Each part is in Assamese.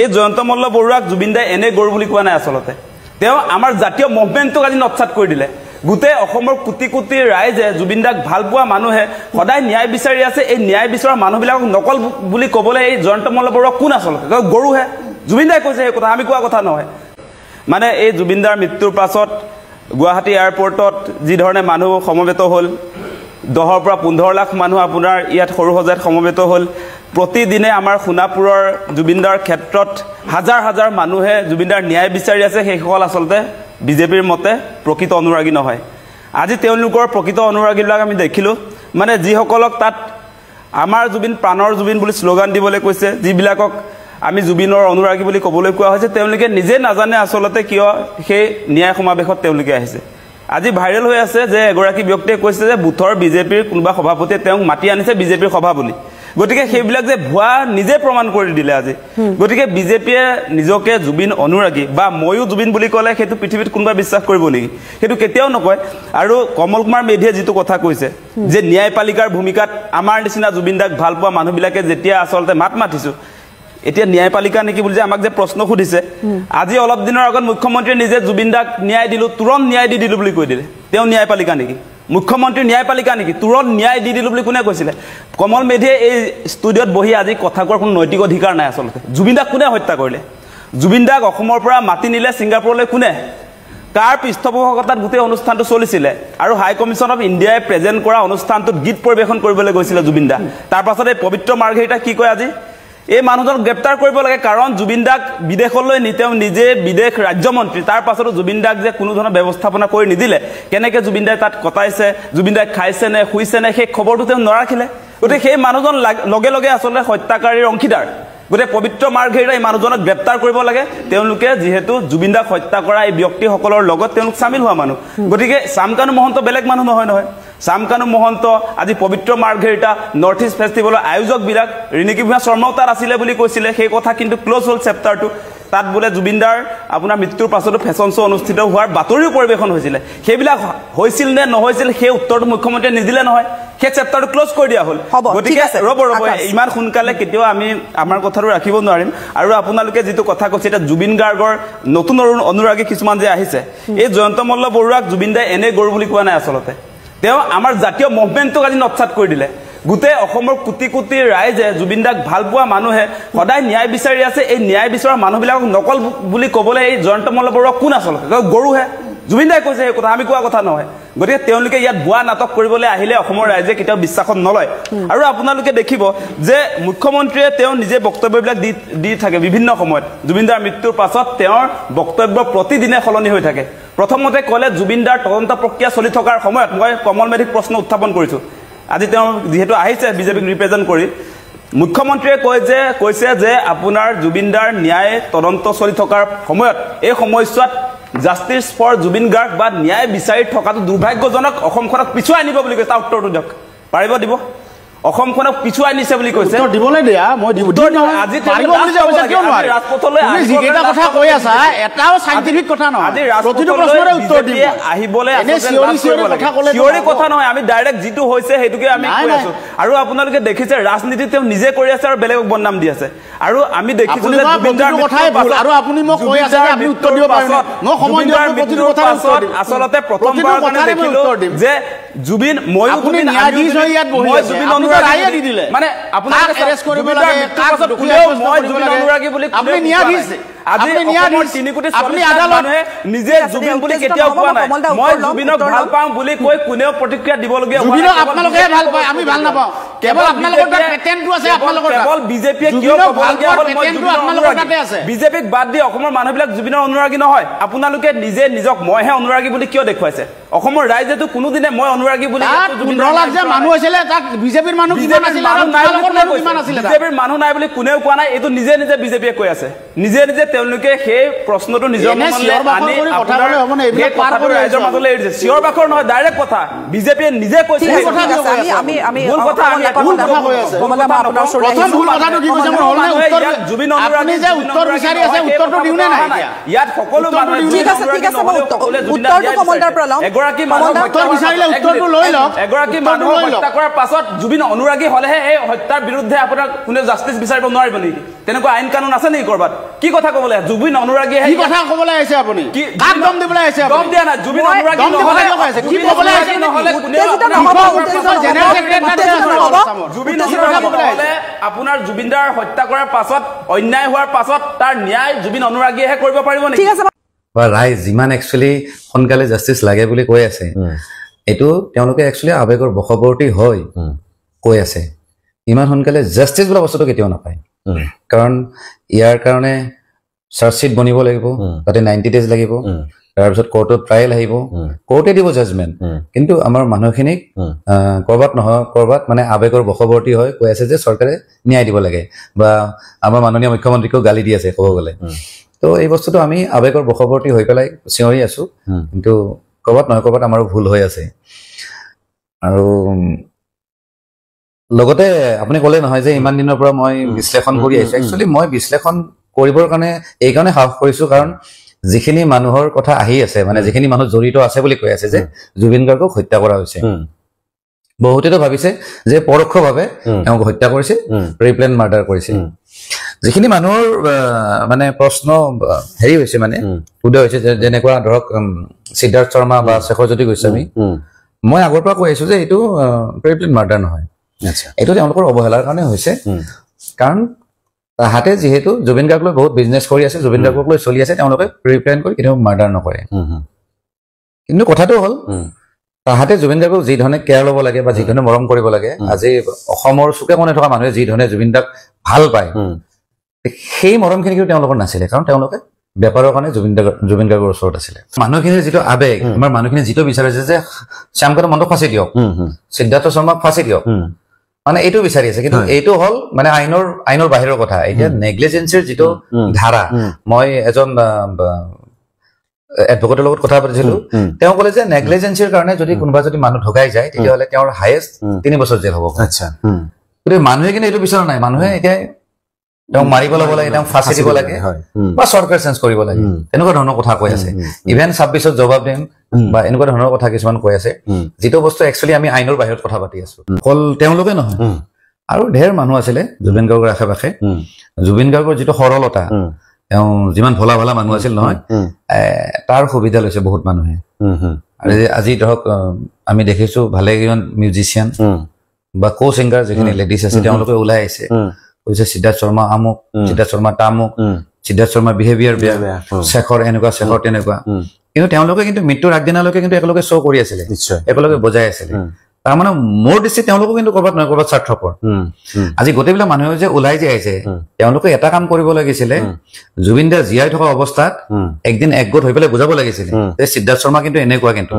এই জয়ন্ত মল্ল বৰুৱাক জুবিন দাই এনে গৰু বুলি কোৱা নাই আচলতে তেওঁ আমাৰ জাতীয় মুভমেন্টক আজি নটছাট কৰি দিলে গুতে অসমৰ কোটি কোটি ৰাইজে জুবিন দাক ভাল পোৱা মানুহে সদায় ন্যায় বিচাৰি আছে এই ন্যায় বিচৰা মানুহবিলাকক নকল বুলি ক'বলৈ এই জয়ন্ত মল্ল বৰুৱা কোন আচলতে গৰু হে জুবিন দাই কৈছে এই কথা আমি কোৱা কথা নহয় মানে এই জুবিন দাৰ মৃত্যুৰ পাছত গুৱাহাটী এয়াৰপৰ্টত যি ধৰণে মানুহ সমবেত হ'ল 10 পৰা 15 লাখ মানুহ আপোনাৰ ইয়াত সৰু সজাত সমবেত হ'ল প্ৰতিদিনে আমাৰ খুনাপুৰৰ জুবিনদাৰ ক্ষেত্ৰত হাজাৰ হাজাৰ মানুহে জুবিনদাৰ ন্যায় বিচাৰি আছে সেইসকল আচলতে বিজেপিৰ মতে প্ৰকৃত অনুৰাগী নহয় আজি তেওঁলোকৰ প্ৰকৃত অনুৰাগীবিলাক আমি দেখিলো মানে যিসকলক তাত আমাৰ জুবিন প্ৰাণৰ জুবিন বুলি শ্লোগান দিবলৈ কৈছে যিবিলাকক আমি জুবিনৰ অনুৰাগী বুলি ক'বলৈ কোৱা হৈছে তেওঁলোকে নিজে নাজানে আচলতে কিয় সেই ন্যায় সমাবেশত তেওঁলোকে আহিছে আজি ভাইৰেল হৈ আছে যে এগৰাকী ব্যক্তিয়ে কৈছে যে বুথৰ বিজেপিৰ কোনবা সভাপতিয়ে তেওঁক মাতি আনিছে বিজেপিৰ সভা বুলি গতিকে সেইবিলাক যে ভুৱা নিজে প্ৰমাণ কৰি দিলে আজি গতিকে বিজেপিয়ে নিজকে জুবিন অনুৰাগী বা ময়ো জুবিন বুলি ক'লে সেইটো পৃথিৱীত কোনবা বিশ্বাস কৰিব নেকি সেইটো কেতিয়াও নকয় আৰু কমল কুমাৰ মেধিয়ে যেটো কথা কৈছে যে ন্যায়পালিকাৰ ভূমিকাত আমাৰ নিচিনা জুবিন দাক ভাল পোৱা মানুহবিলাকে যেতিয়া আচলতে মাত মাতিছো এতিয়া ন্যায়পালিকা নেকি বুলি যে আমাক যে প্ৰশ্ন খুদিছে আজি অলপ দিনৰ আগত মুখ্যমন্ত্ৰীয়ে নিজে জুবিন দাক ন্যায় দিলো তুৰন্ত ন্যায় দি দিলো বুলি কৈ দিলে তেওঁ ন্যায়পালিকা নেকি মুখ্যমন্ত্ৰী ন্যায়পালিকা নেকি তুৰন্ত ন্যায় দি দিলো বুলি কোনে কৈছিলে কমল মেধিয়ে এই ষ্টুডিঅত বহি আজি কথা কোৱাৰ কোনো নৈতিক অধিকাৰ নাই আচলতে জুবিন দাক কোনে হত্যা কৰিলে জুবিন দাক অসমৰ পৰা মাতি নিলে ছিংগাপুৰলৈ কোনে কাৰ পৃষ্ঠপোষকতাত গোটেই অনুষ্ঠানটো চলিছিলে আৰু হাই কমিছন অফ ইণ্ডিয়াই প্ৰেজেন্ট কৰা অনুষ্ঠানটোত গীত পৰিৱেশন কৰিবলৈ গৈছিলে জুবিন দা তাৰ পাছত এই পবিত্ৰ মাৰ্ঘেৰিটা কি কয় আজি এই মানুহজনক গ্ৰেপ্তাৰ কৰিব লাগে কাৰণ জুবিন দাক বিদেশলৈ নিতেও নিজে বিদেশ ৰাজ্যমন্ত্ৰী তাৰ পাছতো জুবিন দাক যে কোনো ধৰণৰ ব্যৱস্থাপনা কৰি নিদিলে কেনেকৈ জুবিন দাই তাত কটাইছে জুবিন দাই খাইছে নে শুইছে নে সেই খবৰটো তেওঁ নৰাখিলে গতিকে সেই মানুহজন লগে লগে আচলতে হত্যাকাৰীৰ অংশীদাৰ গতিকে পবিত্ৰ মাৰ্ঘেৰিটা এই মানুহজনক গ্ৰেপ্তাৰ কৰিব লাগে তেওঁলোকে যিহেতু জুবিন দাক হত্যা কৰা এই ব্যক্তিসকলৰ লগত তেওঁলোক চামিল হোৱা মানুহ গতিকে চামকানু মহন্ত বেলেগ মানুহ নহয় চামকানু মহন্ত আজি পবিত্ৰ মাৰ্ঘেৰিটা নৰ্থ ইষ্ট ফেষ্টিভেলৰ আয়োজক বিলাক ৰিণিকি ভূঞা শৰ্মাও তাত আছিলে বুলি কৈছিলে সেই কথা কিন্তু ক্লোজ হ'ল চেপ্টাৰটো তাত বোলে জুবিনদাৰ আপোনাৰ মৃত্যুৰ পাছতো ফেশ্বন শ্ব' অনুষ্ঠিত হোৱাৰ বাতৰিও পৰিৱেশন হৈছিলে সেইবিলাক হৈছিল নে নহৈছিল সেই উত্তৰটো মুখ্যমন্ত্ৰীয়ে নিদিলে নহয় সেই চেপ্টাৰটো ক্লোজ কৰি দিয়া হ'ল গতিকে ৰ'ব ইমান সোনকালে কেতিয়াও আমি আমাৰ কথাটো ৰাখিব নোৱাৰিম আৰু আপোনালোকে যিটো কথা কৈছে এটা জুবিন গাৰ্গৰ নতুন অনুৰাগী কিছুমান যে আহিছে এই জয়ন্ত মল্ল বৰুৱাক জুবিন দাই এনে গৰু বুলি কোৱা নাই আচলতে তেওঁ আমাৰ জাতীয় মুভমেন্টক আজি নটছাট কৰি দিলে গুতে অসমৰ কোটি কোটি ৰাইজে জুবিন দাক ভাল পোৱা মানুহে সদায় ন্যায় বিচাৰি আছে এই ন্যায় বিচৰা মানুহবিলাকক নকল বুলি ক'বলৈ এই জয়ন্ত মল্ল বৰুৱা কোন আচলতে গৰু হে জুবিন দাই কৈছে এই কথা আমি কোৱা কথা নহয় গতিকে তেওঁলোকে ইয়াত ভুৱা নাটক কৰিবলৈ আহিলে অসমৰ ৰাইজে কেতিয়াও বিশ্বাসত নলয় আৰু আপোনালোকে দেখিব যে মুখ্যমন্ত্ৰীয়ে তেওঁ নিজে বক্তব্যবিলাক দি থাকে বিভিন্ন সময়ত জুবিন দাৰ মৃত্যুৰ পাছত তেওঁৰ বক্তব্য প্ৰতিদিনে সলনি হৈ থাকে প্ৰথমতে ক'লে জুবিন দাৰ তদন্ত প্ৰক্ৰিয়া চলি থকাৰ সময়ত মই কমল মেধিক প্ৰশ্ন উত্থাপন কৰিছো আজি তেওঁ যেহেতু আহিছে বিজেপিক ৰিপ্ৰেজেন্ট কৰি মুখ্যমন্ত্ৰীয়ে কৈছে যে আপোনাৰ জুবিন দাৰ ন্যায় তদন্ত চলি থকাৰ সময়ত এই সময়ছোৱাত জাষ্টিস ফৰ জুবিন গাৰ্গ বা ন্যায় বিচাৰি থকাটো দুৰ্ভাগ্যজনক অসমখনক পিছুৱাই নিব বুলি কৈছে উত্তৰটো দিয়ক পাৰিব দিব অসমখনক পিছুৱাই নিছে বুলি কৈছে দিবলৈ দিয়া মই আজি ৰাজপথলৈ যিকেইটা কথা কৈ আছা এটাও সাইন্টিফিক কথা নহয় আজি প্ৰতিটো প্ৰশ্নৰে উত্তৰ দিব আহিবলৈ থিওৰি কথা নহয় আমি ডাইৰেক্ট যিটো হৈছে সেইটোকে আমি কৈ আছো আৰু আপোনালোকে দেখিছে ৰাজনীতি তেওঁ নিজে কৰি আছে আৰু বেলেগক বদনাম দি আছে আৰু আমি দেখিছো যে জুবিনদাৰ কথাই ভুল আৰু আপুনি মোক কৈ আছে যে আপুনি উত্তৰ দিব পাৰিব মই সময় দিয়াৰ প্ৰতিটো কথা আচলতে প্ৰথমবাৰ মানে দেখিলো যে জুবিন মই জুবিন ন্যায়াধীশ হৈ ইয়াত বহি আছে আপুনি ৰায়ে দি দিলে মানে আপোনাক এৰেষ্ট কৰিব লাগে কাক কোনেও মই জুবিন অনুৰাগী বুলি আপুনি ন্যায়াধীশ আজি অসমৰ 3 কোটি 40 মানুহে নিজে জুবিন বুলি কেতিয়াও কোৱা নাই মই জুবিনক ভাল পাওঁ বুলি কৈ কোনেও প্ৰতিক্ৰিয়া দিবলগীয়া হোৱা জুবিনক আপোনালোকে ভাল পায় আমি ভাল নাপাওঁ কেৱল আপোনালোকৰ তাত পেটেণ্টটো আছে আপোনালোকৰ কেৱল বিজেপিয়ে কিয় ক'বলগীয়া হ'ল মই আপোনালোকৰ তাতে আছে বিজেপিক বাদ দি অসমৰ মানুহবিলাক জুবিনৰ অনুৰাগী নহয় আপোনালোকে নিজে নিজক মইহে অনুৰাগী বুলি কিয় দেখুৱাইছে অসমৰ ৰাইজেতো কোনোদিনে মই অনুৰাগী বুলি 15 লাখ যে মানুহ আছিল তাক বিজেপিৰ মানুহ কিমান আছিল আৰু আপোনালোকৰ মানুহ কিমান আছিল বিজেপিৰ মানুহ নাই বুলি কোনেও কোৱা নাই এইটো নিজে নিজে বিজেপিয়ে কৈ আছে নিজে নিজে তেওঁলোকে সেই প্ৰশ্নটো নিজৰ মনলৈ আনি ৰাইজৰ মাজলৈ এৰিছে চিঞৰ বাখৰ নহয় ডাইৰেক্ট কথা বিজেপিয়ে নিজে কৈছে জুবিন অনুৰাগী ইয়াত সকলো এগৰাকী মানুহ হত্যা কৰাৰ পাছত জুবিন অনুৰাগী হলেহে এই হত্যাৰ বিৰুদ্ধে আপোনাৰ কোনে জাষ্টিচ বিচাৰিব নোৱাৰিব নেকি তেনেকুৱা আইন কানুন আছে নেকি কৰবাত কি কথা ক'বলৈ জুবিন অনুৰাগী কি কথা ক'বলৈ আহিছে আপুনি কাক দম দিবলৈ আহিছে দম দিয়া না জুবিন অনুৰাগী কি ক'বলৈ আহিছে নহলে জুবিন অনুৰাগী নহলে আপোনাৰ জুবিনদাৰ হত্যা কৰাৰ পাছত অন্যায় হোৱাৰ পাছত তাৰ ন্যায় জুবিন অনুৰাগীয়েহে কৰিব পাৰিব নেকি বা ৰাইজ যিমান একচুৱেলি সোনকালে জাষ্টিচ লাগে বুলি কৈ আছে এইটো তেওঁলোকে একচুৱেলি আৱেগৰ বশৱৰ্তী হৈ কৈ আছে ইমান সোনকালে জাষ্টিচ বোলা বস্তুটো কেতিয়াও নাপায় কাৰণ ইয়াৰ কাৰণে চাৰ্জশ্বিট বনিব লাগিব তাতে 90 ডেজ লাগিব তাৰপিছত কোৰ্টত ট্ৰায়েল আহিব কোৰ্টে দিব জাজমেণ্ট কিন্তু আমাৰ মানুহখিনিক কৰবাত নহয় কৰবাত মানে আৱেগৰ বশৱৰ্তী হৈ কৈ আছে যে চৰকাৰে ন্যায় দিব লাগে বা আমাৰ মাননীয় মুখ্যমন্ত্ৰীকো গালি দি আছে ক'ব গ'লে তো এই বস্তুটো আমি আৱেগৰ বশৱৰ্তী হৈ পেলাই চিঞৰি আছো কিন্তু কৰবাত নহয় কৰবাত আমাৰো ভুল হৈ আছে আৰু লগতে আপুনি ক'লে নহয় যে ইমান দিনৰ পৰা মই বিশ্লেষণ কৰি আহিছো একচুৱেলি মই বিশ্লেষণ কৰিবৰ কাৰণে এই কাৰণে সাহস কৰিছো কাৰণ যিখিনি মানুহৰ কথা আহি আছে মানে যিখিনি মানুহ জড়িত আছে বুলি কৈ আছে যে জুবিন গাৰ্গক হত্যা কৰা হৈছে বহুতেতো ভাবিছে যে পৰোক্ষভাৱে তেওঁক হত্যা কৰিছে প্ৰিপ্লেন মাৰ্ডাৰ কৰিছে যিখিনি মানুহৰ মানে প্ৰশ্ন হেৰি হৈছে মানে উদয় হৈছে যেনেকুৱা ধৰক সিদ্ধাৰ্থ শৰ্মা বা শেখৰজ্যোতি গোস্বামী মই আগৰ পৰা কৈ আছো যে এইটো প্ৰিপ্লেন মাৰ্ডাৰ নহয় এইটো তেওঁলোকৰ অৱহেলাৰ কাৰণে হৈছে কাৰণ তাহাঁতে যিহেতু জুবিন গাৰ্গক লৈ বহুত বিজনেছ কৰি আছে জুবিন গাৰ্গক লৈ চলি আছে তেওঁলোকে প্ৰিপ্লেন কৰি কেতিয়াও মাৰ্ডাৰ নকৰে কিন্তু কথাটো হ'ল তাহাঁতে জুবিন গাৰ্গক যি ধৰণে কেয়াৰ ল'ব লাগে বা যি ধৰণে মৰম কৰিব লাগে আজি অসমৰ চুকে কোণে থকা মানুহে যি ধৰণে জুবিন দাক ভাল পায় সেই মৰমখিনি কিন্তু তেওঁলোকৰ নাছিলে কাৰণ তেওঁলোকে বেপাৰৰ কাৰণে জুবিন গাৰ্গৰ ওচৰত আছিলে মানুহখিনিৰ যিটো আৱেগ আমাৰ মানুহখিনি যিটো বিচাৰিছে যে শ্যামকান্ত মণ্ডলক ফাঁচি দিয়ক সিদ্ধাৰ্থ শৰ্মাক ফাঁচি দিয়ক মানে এইটো বিচাৰি আছে কিন্তু এইটো হ'ল মানে আইনৰ বাহিৰৰ কথা এতিয়া নেগলিজেন্সিৰ যিটো ধাৰা মই এজন এডভোকেটৰ লগত কথা পাতিছিলো তেওঁ ক'লে যে নেগলিজেন্সিৰ কাৰণে যদি কোনোবা যদি মানুহ ঢুকাই যায় তেতিয়াহ'লে তেওঁৰ হায়েষ্ট 3 বছৰ জেল হ'ব আচ্ছা কিন্তু মানুহে কিন্তু এইটো বিচৰা নাই মানুহে এতিয়া তেওঁক মাৰিব ল'ব লাগে তেওঁক ফাঁচি দিব লাগে বা চৰকাৰ চেঞ্জ কৰিব লাগে এনেকুৱা ধৰণৰ কথা কৈ আছে ইভেন 26ত জবাব দিম বা এনেকুৱা ধৰণৰ কথা কিছুমান কৈ আছে যিটো বস্তু একচুৱেলি আমি আইনৰ বাহিৰত কথা পাতি আছো অকল তেওঁলোকে নহয় আৰু ঢেৰ মানুহ আছিলে জুবিন গাৰ্গৰ আশে পাশে জুবিন গাৰ্গৰ যিটো সৰলতা তেওঁ যিমান ভলা ভলা মানুহ আছিল নহয় তাৰ সুবিধা লৈছে বহুত মানুহে আৰু আজি ধৰক আমি দেখিছো ভালে কেইজন মিউজিচিয়ান বা কো ছিংগাৰ যিখিনি লেডিজ আছে তেওঁলোকে ওলাই আহিছে কৈছে সিদ্ধাৰ্থ শৰ্মা আমুক সিদ্ধাৰ্থ শৰ্মা তামুক সিদ্ধাৰ্থ শৰ্মাৰ বিহেভিয়াৰ বেয়া শেখৰ এনেকুৱা শেখৰ তেনেকুৱা কিন্তু তেওঁলোকে কিন্তু মৃত্যুৰ আগদিনালৈকে কিন্তু একেলগে শ্ব' কৰি আছিলে একেলগে বজাই আছিলে তাৰমানে মোৰ দৃষ্টিত তেওঁলোকো কিন্তু কৰবাত নহয় কৰবাত স্বাৰ্থপৰ আজি গোটেইবিলাক মানুহে যে ওলাই যে আহিছে তেওঁলোকে এটা কাম কৰিব লাগিছিলে জুবিন দা জীয়াই থকা অৱস্থাত একদিন একগোট হৈ পেলাই বুজাব লাগিছিলে যে সিদ্ধাৰ্থ শৰ্মা কিন্তু এনেকুৱা কিন্তু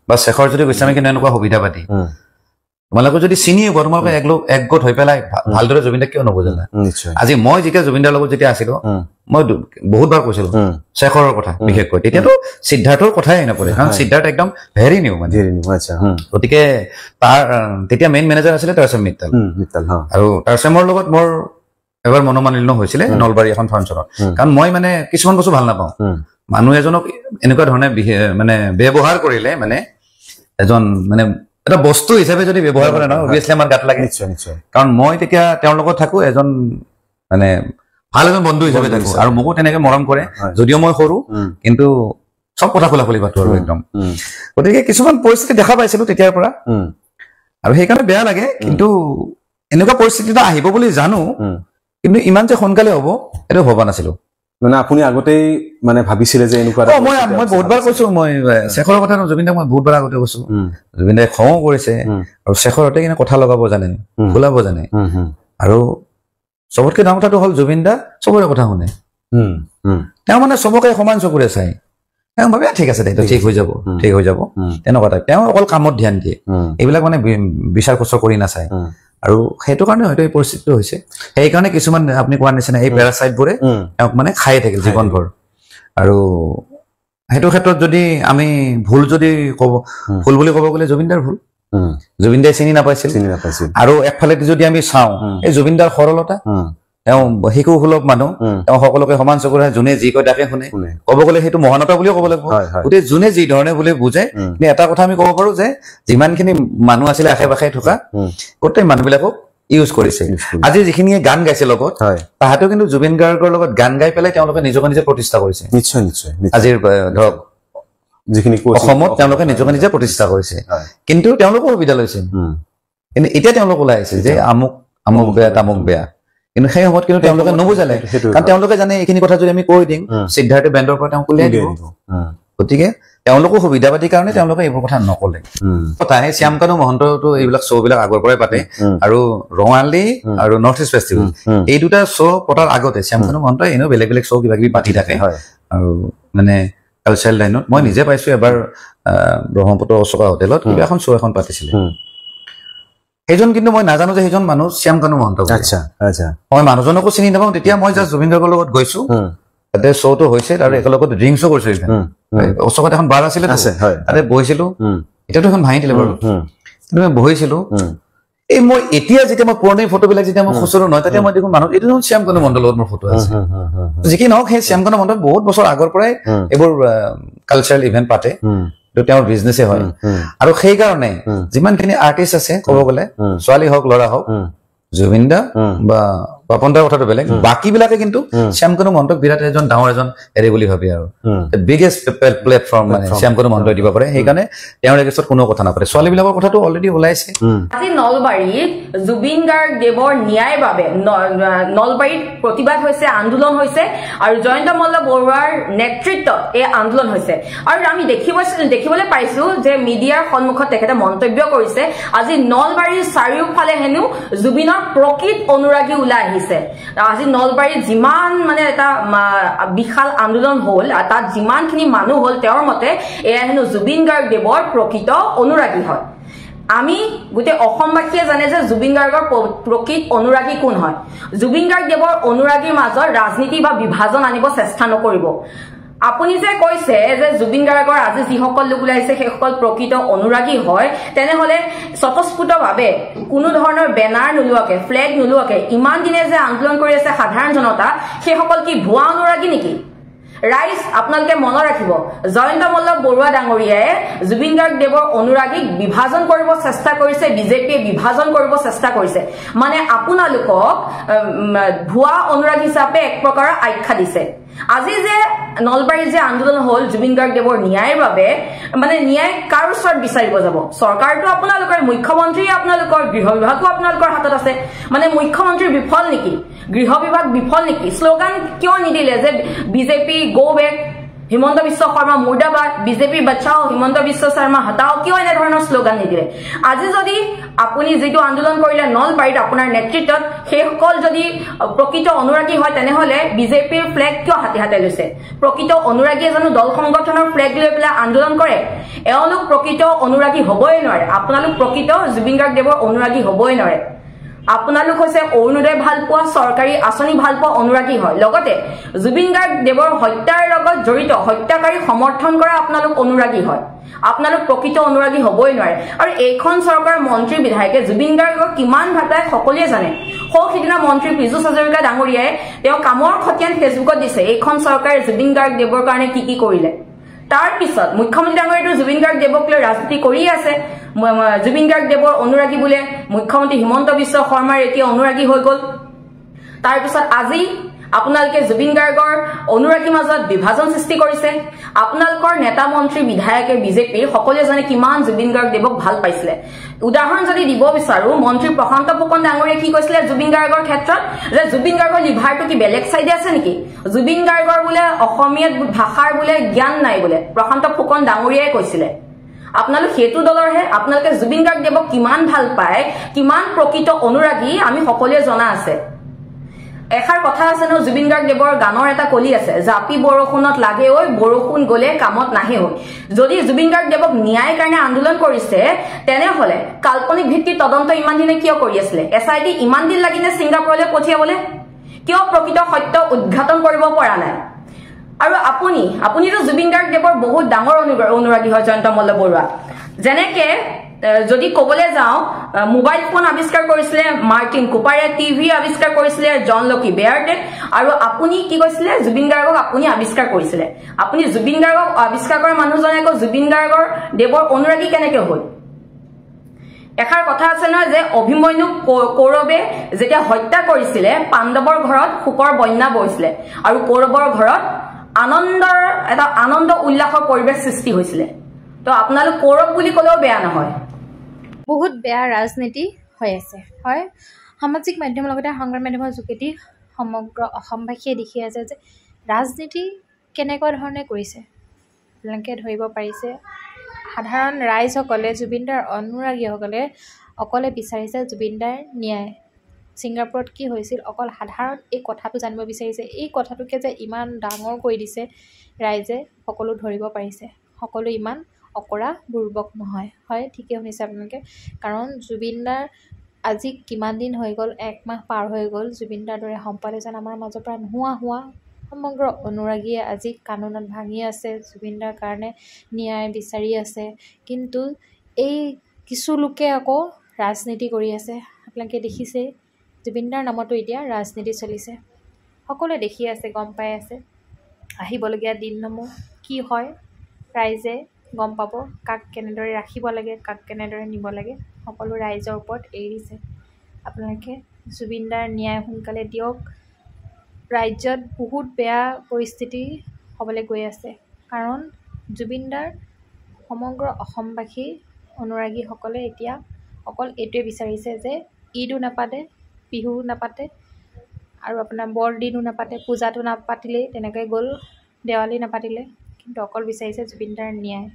বা শেখৰজ্যোতি গোস্বামী কিন্তু এনেকুৱা সুবিধা পাতি তোমালোকে যদি চিনি হ'ব তোমালোকে একগোট হৈ পেলাই ভালদৰে জুবিন দাক কিয় নবুজালা আজি মই যেতিয়া জুবিন দাৰ লগত যেতিয়া আছিলো মই বহুতবাৰ কৈছিলো শেখৰৰ কথা বিশেষকৈ তেতিয়াতো সিদ্ধাৰ্থৰ কথাই নপৰে কাৰণ সিদ্ধাৰ্থ একদম ভেৰি নিউ মানে গতিকে তাৰ তেতিয়া মেইন মেনেজাৰ আছিলে তাৰচেম মিত্তাল আৰু তাৰচেমৰ লগত মোৰ এবাৰ মনোমালিন্য হৈছিলে নলবাৰী এখন ফাংচনত কাৰণ মই মানে কিছুমান বস্তু ভাল নাপাওঁ মানুহ এজনক এনেকুৱা ধৰণে মানে ব্যৱহাৰ কৰিলে মানে এজন মানে এটা বস্তু হিচাপে যদি ব্যৱহাৰ কৰে নহয় অবভিয়াছলি আমাৰ গাত লাগে নিশ্চয় নিশ্চয় কাৰণ মই তেতিয়া তেওঁৰ লগত থাকো এজন মানে ভাল এজন বন্ধু হিচাপে থাকো আৰু মোকো তেনেকে মৰম কৰে যদিও মই সৰু কিন্তু সব কথা খোলা খুলি পাতো আৰু একদম গতিকে কিছুমান পৰিস্থিতি দেখা পাইছিলো তেতিয়াৰ পৰা আৰু সেইকাৰণে বেয়া লাগে কিন্তু এনেকুৱা পৰিস্থিতি এটা আহিব বুলি জানো কিন্তু ইমান যে সোনকালে হ'ব এইটো ভবা নাছিলো মানে আপুনি আগতেই মানে ভাবিছিলে যে এনেকুৱা মই বহুতবাৰ কৈছো মই শেখৰৰ কথা জুবিন দাক মই বহুতবাৰ আগতে কৈছো জুবিন দাই খং কৰিছে আৰু শেখৰতে কিনে কথা লগাব জানে ভুলাব জানে আৰু চবতকে ডাঙৰ কথাটো হ'ল জুবিন দা চবৰে কথা শুনে তেওঁ মানে চবকে সমান চকুৰে চাই তেওঁ ভাবে ঠিক আছে দে ঠিক হৈ যাব তেনেকুৱা টাইপ তেওঁ অকল কামত ধ্যান দিয়ে এইবিলাক মানে বিচাৰ খোচৰ কৰি নাচায় আৰু সেইটো কাৰণে হয়তো এই পৰিস্থিতিটো হৈছে সেইকাৰণে কিছুমান আপুনি কোৱাৰ নিচিনা এই পেৰাচাইটবোৰে তেওঁক মানে খাই থাকিল জীৱনভৰ আৰু সেইটো ক্ষেত্ৰত যদি আমি ভুল যদি ভুল বুলি ক'ব গ'লে জুবিনদাৰ ভুল জুবিন দাই চিনি নাপাইছিল আৰু একফালে যদি আমি চাওঁ এই জুবিনদাৰ সৰলতা তেওঁ শিশু সুলভ মানুহ তেওঁ সকলোকে সমান চকুৰে যোনে যি কয় তাকে শুনে ক'ব গ'লে সেইটো মহানতা বুলিও ক'ব লাগিব গোটেই যোনে যি ধৰণে বুলি বুজায় এটা কথা আমি ক'ব পাৰো যে যিমানখিনি মানুহ আছিলে আশে পাশে থকা গোটেই মানুহবিলাকক ইউজ কৰিছে আজি যিখিনিয়ে গান গাইছে লগত তাহাঁতেও কিন্তু জুবিন গাৰ্গৰ লগত গান গাই পেলাই তেওঁলোকে নিজকে নিজে প্ৰতিষ্ঠা কৰিছে নিশ্চয় নিশ্চয় আজিৰ ধৰক যিখিনি অসমত তেওঁলোকে নিজকে নিজে প্ৰতিষ্ঠা কৰিছে কিন্তু তেওঁলোকো সুবিধা লৈছে কিন্তু এতিয়া তেওঁলোক ওলাই আহিছে যে আমুক আমুক বেয়া তামুক বেয়া কিন্তু সেই সময়ত কিন্তু তেওঁলোকে নুবুজালে কাৰণ তেওঁলোকে জানে এইখিনি কথা যদি আমি কৈ দিম সিদ্ধাৰ্থ বেণ্ডৰ পৰা তেওঁ উলিয়াই দিব গতিকে তেওঁলোকো সুবিধা পাতিৰ কাৰণে তেওঁলোকে এইবোৰ কথা নকলে কথাহে শ্যামকানু মহন্তটো এইবিলাক শ্ব'বিলাক আগৰ পৰাই পাতে আৰু ৰঙালী আৰু নৰ্থ ইষ্ট ফেষ্টিভেল এই দুটা শ্ব' পতাৰ আগতে শ্যামকানু মহন্তই এনেও বেলেগ বেলেগ শ্ব' কিবা কিবি পাতি থাকে আৰু মানে কালচাৰেল লাইনত মই নিজে পাইছো এবাৰ ব্ৰহ্মপুত্ৰ অশোকা হোটেলত কিবা এখন শ্ব' এখন পাতিছিলে সেইজন কিন্তু মই নাজানো যে সেইজন মানুহ শ্যামকানু মহন্ত আচ্ছা আচ্ছা মই মানুহজনকো চিনি নাপাওঁ তেতিয়া মই জাষ্ট জুবিন গাৰ্গৰ লগত গৈছো তাতে শ্ব'টো হৈছে আৰু একেলগত ড্ৰিংকছো কৰিছো অশোকাত এখন বাৰ আছিলে তাতে বহিছিলো এতিয়াতো এখন ভাঙি দিলে বাৰু কিন্তু মই বহিছিলো এই মই এতিয়া যেতিয়া মই পুৰণি ফটোবিলাক যেতিয়া মই খুচৰো নহয় তেতিয়া মই দেখো মানুহ এইটো শ্যামকানু মহন্তৰ লগত মোৰ ফটো আছে যিকি নহওক সেই শ্যামকানু মহন্ত বহুত বছৰ আগৰ পৰাই এইবোৰ কালচাৰেল ইভেণ্ট পাতে তেওঁৰ বিজনেছে হয় আৰু সেইকাৰণে যিমানখিনি আৰ্টিষ্ট আছে ক'ব গ'লে ছোৱালী হওক ল'ৰা হওক জুবিন দা বা পাপন দাৰ কথাটো বেলেগ বাকীবিলাকে কিন্তু শ্যামকানু মহন্তক বিৰাট এজন ডাঙৰ এজন হেৰি বুলি ভাবি আৰু বিগেষ্ট প্লেটফৰ্ম মানে শ্যামকানু মহন্তই দিব পাৰে সেইকাৰণে তেওঁৰ এগেইনষ্টত কোনো কথা নাপাতে ছোৱালীবিলাকৰ কথাটো অলৰেডি ওলাইছে আজি নলবাৰীত জুবিন গাৰ্গ দেৱৰ ন্যায়ৰ বাবে নলবাৰীত প্ৰতিবাদ হৈছে আন্দোলন হৈছে আৰু জয়ন্ত মল্ল বৰুৱাৰ নেতৃত্বত এই আন্দোলন হৈছে আৰু আমি দেখিবলৈ পাইছো যে মিডিয়াৰ সন্মুখত তেখেতে মন্তব্য কৰিছে আজি নলবাৰীৰ চাৰিওফালে হেনো জুবিনৰ প্ৰকৃত অনুৰাগী ওলাই আহিছে আজি নলবাৰীত যিমান মানে এটা বিশাল আন্দোলন হ'ল তাত যিমানখিনি মানুহ হ'ল তেওঁৰ মতে এয়া হেনো জুবিন গাৰ্গ দেৱৰ প্ৰকৃত অনুৰাগী হয় আমি গোটেই অসমবাসীয়ে জানে যে জুবিন গাৰ্গৰ প্ৰকৃত অনুৰাগী কোন হয় জুবিন গাৰ্গ দেৱৰ অনুৰাগীৰ মাজত ৰাজনীতি বা বিভাজন আনিব চেষ্টা নকৰিব আপুনি যে কৈছে যে জুবিন গাৰ্গৰ আজি যিসকল লোক ওলাইছে সেইসকল প্ৰকৃত অনুৰাগী হয় তেনেহলে স্বতঃস্ফূৰ্তভাৱে কোনো ধৰণৰ বেনাৰ নোলোৱাকে ফ্লেগ নোলোৱাকে ইমান দিনে যে আন্দোলন কৰি আছে সাধাৰণ জনতা সেইসকল কি ভুৱা অনুৰাগী নেকি ৰাইজ আপোনালোকে মনত ৰাখিব জয়ন্ত মল্ল বৰুৱা ডাঙৰীয়াই জুবিন গাৰ্গ দেৱৰ অনুৰাগীক বিভাজন কৰিব চেষ্টা কৰিছে বিজেপিয়ে বিভাজন কৰিব চেষ্টা কৰিছে মানে আপোনালোকক ভুৱা অনুৰাগী হিচাপে এক প্ৰকাৰৰ আখ্যা দিছে আজি যে নলবাৰীৰ যে আন্দোলন হ'ল জুবিন গাৰ্গ দেৱৰ ন্যায়ৰ বাবে মানে ন্যায় কাৰ ওচৰত বিচাৰিব যাব চৰকাৰটো আপোনালোকৰ মুখ্যমন্ত্ৰী আপোনালোকৰ গৃহ বিভাগো আপোনালোকৰ হাতত আছে মানে মুখ্যমন্ত্ৰী বিফল নেকি গৃহ বিভাগ বিফল নেকি শ্লোগান কিয় নিদিলে যে BJP go back Himanta Biswa Sarma মুৰ্দাবাদ বিজেপি বচাও হিমন্ত বিশ্ব শৰ্মা হটাও কিয় এনে ধৰণৰ শ্লোগান নিদিলে আজি যদি আপুনি যেটো আন্দোলন কৰিলে নলবাৰীত আপোনাৰ নেতৃত্বত সেইসকল যদি প্ৰকৃত অনুৰাগী হয় তেনেহলে বিজেপিৰ ফ্লেগ কিয় হাতে হাতে লৈছে প্ৰকৃত অনুৰাগীয়ে জানো দল সংগঠনৰ ফ্লেগ লৈ পেলাই আন্দোলন কৰে এওঁলোক প্ৰকৃত অনুৰাগী হ'বই নোৱাৰে আপোনালোক প্ৰকৃত জুবিন গাৰ্গ দেৱৰ অনুৰাগী হ'বই নোৱাৰে আপোনালোক হৈছে অৰুণোদয় ভাল পোৱা চৰকাৰী আঁচনি ভাল পোৱা অনুৰাগী হয় লগতে জুবিন গাৰ্গ দেৱৰ হত্যাৰ লগত জড়িত হত্যাকাৰী সমৰ্থন কৰা আপোনালোক অনুৰাগী হয় আপোনালোক প্ৰকৃত অনুৰাগী হ'বই নোৱাৰে আৰু এইখন চৰকাৰৰ মন্ত্ৰী বিধায়কে জুবিন গাৰ্গক কিমান ভাটাই সকলোৱে জানে সিদিনা মন্ত্ৰী পীযুষ হাজৰিকা ডাঙৰীয়াই তেওঁ কামৰ খতিয়ান ফেচবুকত দিছে এইখন চৰকাৰে জুবিন গাৰ্গ দেৱৰ কাৰণে কি কৰিলে তাৰ পিছত মুখ্যমন্ত্ৰী ডাঙৰীয়াটো জুবিন গাৰ্গ দেৱক লৈ ৰাজনীতি কৰি আছে জুবিন গাৰ্গ দেৱৰ অনুৰাগী বোলে মুখ্যমন্ত্ৰী হিমন্ত বিশ্ব শৰ্মাৰ এতিয়া অনুৰাগী হৈ গ'ল তাৰ পিছত আজি আপোনালোকে জুবিন গাৰ্গৰ অনুৰাগীৰ মাজত বিভাজন সৃষ্টি কৰিছে আপোনালোকৰ নেতা মন্ত্ৰী বিধায়কে বিজেপিৰ সকলোৱে জানে কিমান জুবিন গাৰ্গ দেৱক ভাল পাইছিলে উদাহৰণ যদি দিব বিচাৰো মন্ত্ৰী প্ৰশান্ত ফুকন ডাঙৰীয়াই কি কৈছিলে জুবিন গাৰ্গৰ ক্ষেত্ৰত যে জুবিন গাৰ্গৰ লিভাৰটো কি বেলেগ সাইডে আছে নেকি জুবিন গাৰ্গৰ বোলে অসমীয়া ভাষাৰ বোলে জ্ঞান নাই বোলে প্ৰশান্ত ফুকন ডাঙৰীয়াই কৈছিলে আপোনালোক হেতু দলৰহে আপোনালোকে জুবিন গাৰ্গ দেৱক কিমান ভাল পায় কিমান প্ৰকৃত অনুৰাগী আমি সকলোৱে জনা আছে এষাৰ কথা আছে ন জুবিন গাৰ্গ দেৱৰ গানৰ এটা কলি আছে জাপি বৰষুণত লাগে ঐ বৰষুণ গলে কামত নাহে ঐ যদি জুবিন গাৰ্গ দেৱক ন্যায়ৰ কাৰণে আন্দোলন কৰিছে তেনেহলে কাল্পনিক ভিত্তিত তদন্ত ইমান দিনে কিয় কৰি আছিল এছআইটি ইমান দিন লাগিলে ছিংগাপুৰলৈ পঠিয়াবলৈ কিয় প্ৰকৃত সত্য উদ্ঘাটন কৰিব পৰা নাই আৰু আপুনিতো জুবিন গাৰ্গ দেৱৰ বহুত ডাঙৰ অনুৰাগী হয় জয়ন্ত মল্ল বৰুৱা যেনেকে যদি কবলে যাও মোবাইল ফোন আৱিষ্কাৰ কৰিছিলে মাৰ্টিন কুপাৰে টিভি আৱিষ্কাৰ কৰিছিলে জন লকি বেয়াৰ্ডে আৰু আপুনি কি কৈছিলে জুবিন গাৰ্গক আপুনি আৱিষ্কাৰ কৰিছিলে আপুনি জুবিন গাৰ্গক আৱিষ্কাৰ কৰা মানুহজনে কো জুবিন গাৰ্গৰ দেৱৰ অনুৰাগী কেনেকৈ হ'ল এষাৰ কথা আছে ন যে অভিমন্যু কৌৰৱে যেতিয়া হত্যা কৰিছিলে পাণ্ডৱৰ ঘৰত শোকৰ বন্যা বৈছিলে আৰু কৌৰৱৰ ঘৰত আনন্দ উল্লাসৰ পৰিৱেশ সৃষ্টি হৈছিলে তো আপোনালোক কৌৰৱ বুলি ক'লেও বেয়া নহয় বহুত বেয়া ৰাজনীতি হৈ আছে হয় সামাজিক মাধ্যমৰ লগতে সংবাদ মাধ্যমৰ যোগেদি সমগ্ৰ অসমবাসীয়ে দেখি আছে যে ৰাজনীতি কেনেকুৱা ধৰণে কৰিছে আপোনালোকে ধৰিব পাৰিছে সাধাৰণ ৰাইজসকলে জুবিনদাৰ অনুৰাগীসকলে অকলে বিচাৰিছে জুবিনদাৰ ন্যায় ছিংগাপুৰত কি হৈছিল অকল সাধাৰণ এই কথাটো জানিব বিচাৰিছে এই কথাটোকে যে ইমান ডাঙৰ কৰি দিছে ৰাইজে সকলো ধৰিব পাৰিছে সকলো ইমান অকৰা বুৰ্বক নহয় হয় ঠিকে শুনিছে আপোনালোকে কাৰণ জুবিনদাৰ আজি কিমান দিন হৈ গ'ল 1 মাহ পাৰ হৈ গ'ল জুবিনদাৰ দৰে সম্পদ এজন আমাৰ মাজৰ পৰা নোহোৱা হোৱা সমগ্ৰ অনুৰাগীয়ে আজি কানুনত ভাঙি আছে জুবিনদাৰ কাৰণে ন্যায় বিচাৰি আছে কিন্তু এই কিছু লোকে আকৌ ৰাজনীতি কৰি আছে আপোনালোকে দেখিছে জুবিনদাৰ নামতো এতিয়া ৰাজনীতি চলিছে সকলোৱে দেখি আছে গম পাই আছে আহিবলগীয়া দিনসমূহ কি হয় ৰাইজে গম পাব কাক কেনেদৰে ৰাখিব লাগে কাক কেনেদৰে নিব লাগে সকলো ৰাইজৰ ওপৰত এৰি দিছে আপোনালোকে জুবিনদাৰ ন্যায় সোনকালে দিয়ক ৰাজ্যত বহুত বেয়া পৰিস্থিতি হ'বলৈ গৈ আছে কাৰণ জুবিনদাৰ সমগ্ৰ অসমবাসী অনুৰাগীসকলে এতিয়া অকল এইটোৱে বিচাৰিছে যে ঈদো নাপাতে বিহু নাপাতে আৰু আপোনাৰ বৰদিনো নাপাতে পূজাটো নাপাতিলেই তেনেকৈ গ'ল দেৱালী নাপাতিলে কিন্তু অকল বিচাৰিছে জুবিনদাৰ ন্যায়